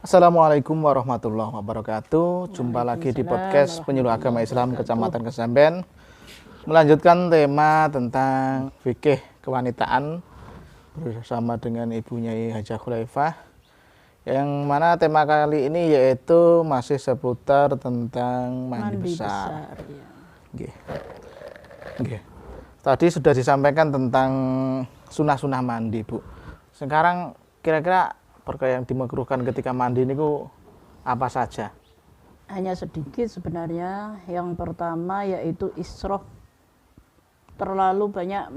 Assalamualaikum warahmatullahi wabarakatuh. Jumpa lagi di podcast Penyuluh Agama Islam Kecamatan Kesamben. Melanjutkan tema tentang fikih kewanitaan bersama dengan Ibu Nyai Hajah Khulaifah. Yang mana tema kali ini yaitu masih seputar tentang mandi besar. Ya. Oke. Tadi sudah disampaikan tentang sunah-sunah mandi, Bu. Sekarang kira-kira perkara yang dimakruhkan ketika mandi ini apa saja? Hanya sedikit sebenarnya. Yang pertama yaitu israf, terlalu banyak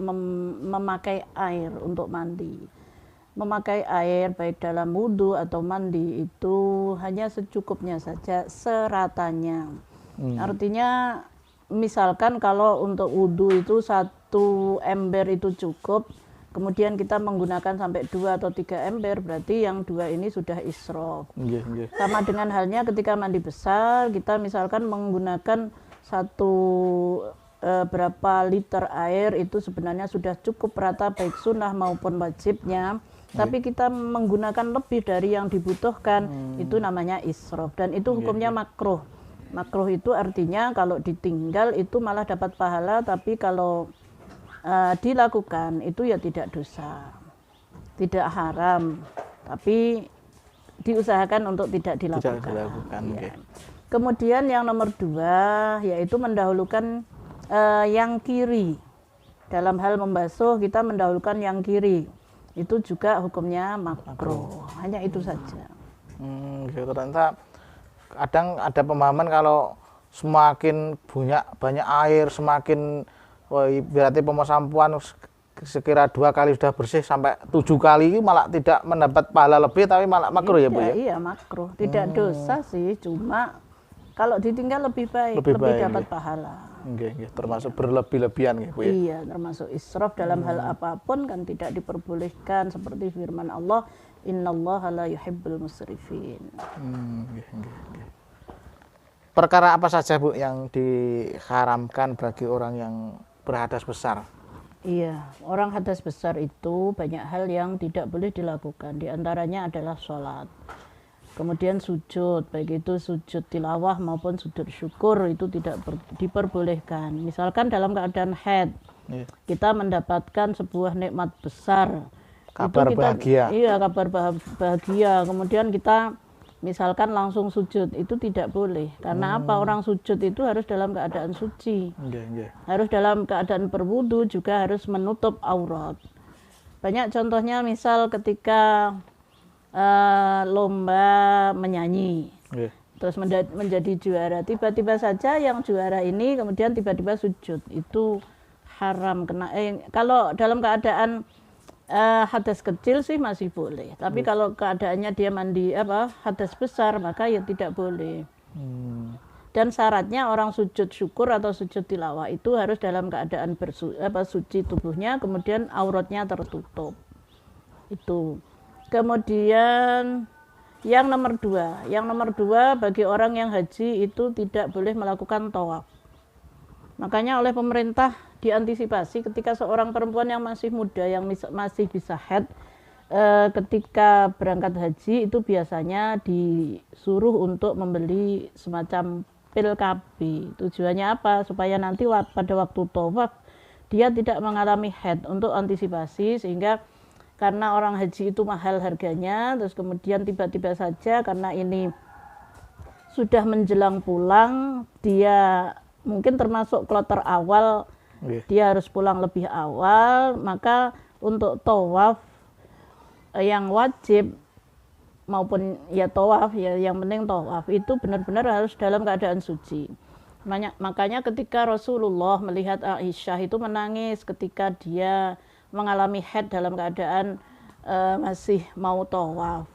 memakai air untuk mandi. Memakai air baik dalam wudhu atau mandi itu hanya secukupnya saja, seratanya. Artinya misalkan kalau untuk wudhu itu 1 ember itu cukup, kemudian kita menggunakan sampai 2 atau 3 ember, berarti yang 2 ini sudah israf. Sama dengan halnya ketika mandi besar, kita misalkan menggunakan berapa liter air, itu sebenarnya sudah cukup rata baik sunnah maupun wajibnya. Tapi kita menggunakan lebih dari yang dibutuhkan, itu namanya israf. Dan itu hukumnya makruh. Makruh itu artinya kalau ditinggal itu malah dapat pahala, tapi kalau dilakukan itu ya tidak dosa, tidak haram, tapi diusahakan untuk tidak dilakukan. Ya. Kemudian yang nomor 2 yaitu mendahulukan yang kiri. Dalam hal membasuh kita mendahulukan yang kiri, itu juga hukumnya makruh. Hanya itu saja. Ternyata kadang ada pemahaman kalau semakin banyak air, semakin berarti pemosampuan sekira 2 kali sudah bersih sampai 7 kali malah tidak mendapat pahala lebih, tapi malah makruh ya Bu ya? Iya makruh, tidak dosa sih, cuma kalau ditinggal lebih baik, lebih dapat pahala. Termasuk berlebih-lebihan ya Bu ya? Iya, termasuk israf dalam hal apapun kan tidak diperbolehkan, seperti firman Allah, innallaha la yuhibbul musrifin. Perkara apa saja Bu yang diharamkan bagi orang yang berhadas besar? Iya, orang hadas besar itu banyak hal yang tidak boleh dilakukan. Di antaranya adalah sholat. Kemudian sujud, baik itu sujud tilawah maupun sujud syukur, itu tidak diperbolehkan. Misalkan dalam keadaan haid, kita mendapatkan sebuah nikmat besar. Kabar bahagia. Iya, kabar bahagia. Kemudian kita misalkan langsung sujud, itu tidak boleh. Karena apa? Orang sujud itu harus dalam keadaan suci. Harus dalam keadaan berwudu, juga harus menutup aurat. Banyak contohnya, misal ketika lomba menyanyi, terus menjadi juara. Tiba-tiba saja yang juara ini kemudian tiba-tiba sujud, itu haram. Kalau dalam keadaan hadas kecil sih masih boleh, tapi kalau keadaannya dia mandi hadas besar, maka ya tidak boleh. Dan syaratnya orang sujud syukur atau sujud tilawah itu harus dalam keadaan suci tubuhnya, kemudian auratnya tertutup. Itu. Kemudian yang nomor 2 bagi orang yang haji itu tidak boleh melakukan tawaf. Makanya oleh pemerintah diantisipasi ketika seorang perempuan yang masih muda, yang masih bisa haid, ketika berangkat haji itu biasanya disuruh untuk membeli semacam pil KB. Tujuannya apa? Supaya nanti pada waktu tawaf dia tidak mengalami haid, untuk antisipasi. Sehingga karena orang haji itu mahal harganya, terus kemudian tiba-tiba saja karena ini sudah menjelang pulang, dia mungkin termasuk kloter awal, dia harus pulang lebih awal, maka untuk tawaf yang wajib maupun tawaf yang penting tawaf itu benar-benar harus dalam keadaan suci. Makanya ketika Rasulullah melihat Aisyah itu menangis ketika dia mengalami haid dalam keadaan masih mau tawaf.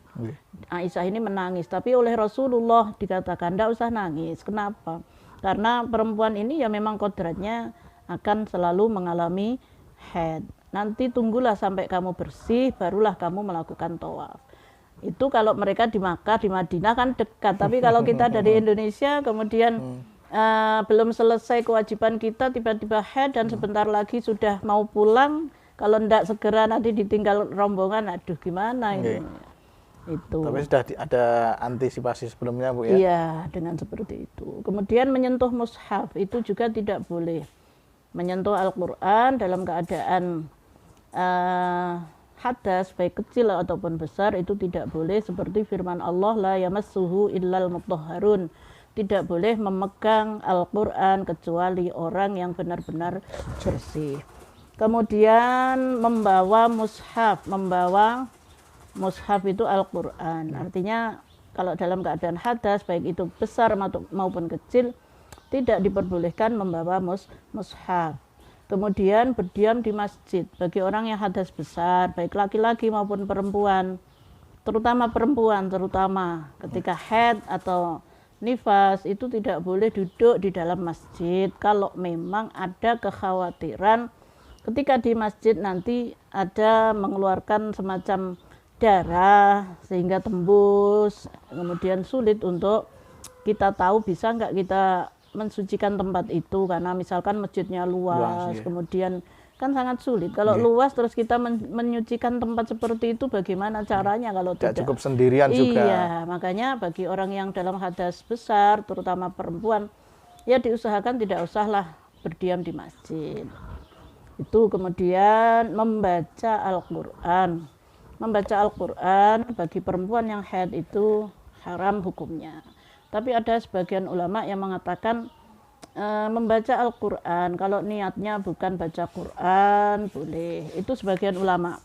Aisyah ini menangis, tapi oleh Rasulullah dikatakan tidak usah nangis. Kenapa? Karena perempuan ini ya memang kodratnya akan selalu mengalami haid. Nanti tunggulah sampai kamu bersih, barulah kamu melakukan tawaf. Itu kalau mereka di Makkah, di Madinah kan dekat. Tapi kalau kita dari Indonesia, kemudian belum selesai kewajiban kita, tiba-tiba haid dan sebentar lagi sudah mau pulang, kalau tidak segera nanti ditinggal rombongan, aduh gimana ini. Itu. Tapi sudah ada antisipasi sebelumnya, Bu, ya? Iya, dengan seperti itu. Kemudian menyentuh mushaf itu juga tidak boleh. Menyentuh Al-Quran dalam keadaan hadas, baik kecil ataupun besar, itu tidak boleh, seperti firman Allah, la yamassuhu illal mutahharun. Tidak boleh memegang Al-Quran kecuali orang yang benar-benar bersih. Kemudian membawa mushaf itu Al-Quran. Artinya kalau dalam keadaan hadas, baik itu besar maupun kecil, tidak diperbolehkan membawa mushaf. Kemudian berdiam di masjid bagi orang yang hadas besar, baik laki-laki maupun perempuan, terutama perempuan, terutama ketika haid atau nifas, itu tidak boleh duduk di dalam masjid kalau memang ada kekhawatiran ketika di masjid nanti ada mengeluarkan semacam darah sehingga tembus, kemudian sulit untuk kita tahu bisa nggak kita mensucikan tempat itu, karena misalkan masjidnya luas, ya. Kemudian kan sangat sulit kalau luas terus kita menyucikan tempat seperti itu, bagaimana caranya kalau tidak cukup sendirian juga. Iya, makanya bagi orang yang dalam hadas besar, terutama perempuan, ya diusahakan tidak usahlah berdiam di masjid. Itu. Kemudian membaca Al-Quran. Membaca Al-Quran bagi perempuan yang haid itu haram hukumnya. Tapi ada sebagian ulama yang mengatakan membaca Al-Quran kalau niatnya bukan baca Quran boleh. Itu sebagian ulama.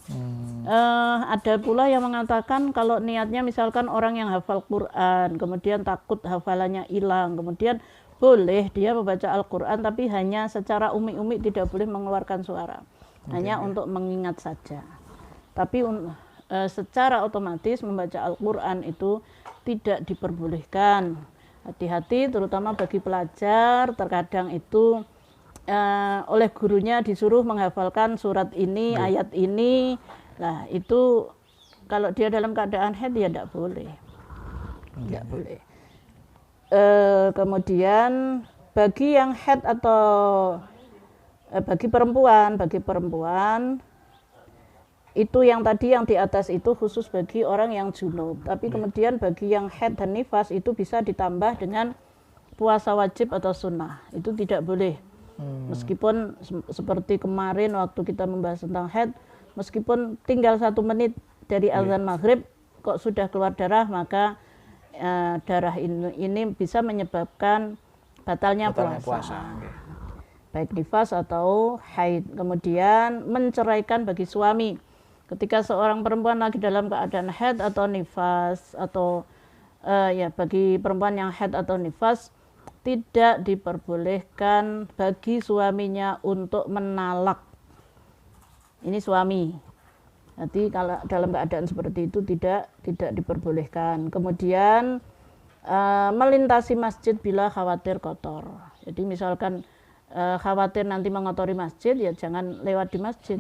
Ada pula yang mengatakan kalau niatnya misalkan orang yang hafal Quran, kemudian takut hafalannya hilang, kemudian boleh dia membaca Al-Quran, tapi hanya secara umi-umi, tidak boleh mengeluarkan suara. Hanya untuk mengingat saja. Tapi secara otomatis membaca Al-Quran itu tidak diperbolehkan. Hati-hati, terutama bagi pelajar, terkadang itu oleh gurunya disuruh menghafalkan surat ini, ayat ini. Nah, itu kalau dia dalam keadaan haid ya tidak boleh. Tidak boleh. Kemudian bagi yang haid atau bagi perempuan itu yang tadi yang di atas itu khusus bagi orang yang junub. Tapi kemudian bagi yang haid dan nifas itu bisa ditambah dengan puasa wajib atau sunnah. Itu tidak boleh. Meskipun seperti kemarin waktu kita membahas tentang haid, meskipun tinggal 1 menit dari azan maghrib kok sudah keluar darah, maka darah ini bisa menyebabkan batalnya puasa. Baik nifas atau haid. Kemudian menceraikan bagi suami. Ketika seorang perempuan lagi dalam keadaan haid atau nifas, atau bagi perempuan yang haid atau nifas, tidak diperbolehkan bagi suaminya untuk menalak. Ini suami. Jadi kalau dalam keadaan seperti itu tidak diperbolehkan. Kemudian melintasi masjid bila khawatir kotor. Jadi misalkan khawatir nanti mengotori masjid, ya jangan lewat di masjid.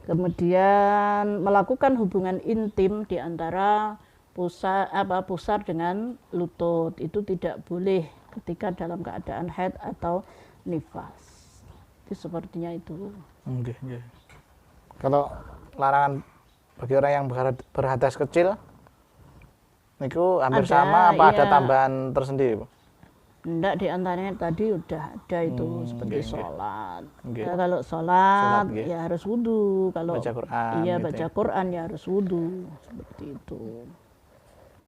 Kemudian melakukan hubungan intim di antara pusar dengan lutut, itu tidak boleh ketika dalam keadaan haid atau nifas. Itu sepertinya itu. Kalau larangan bagi orang yang berhadas kecil, itu hampir sama apa ada tambahan tersendiri, Bu? Enggak, di antaranya tadi udah ada itu seperti sholat. Ya, kalau sholat ya harus wudhu. Kalau baca Quran, baca Quran ya harus wudhu, seperti itu.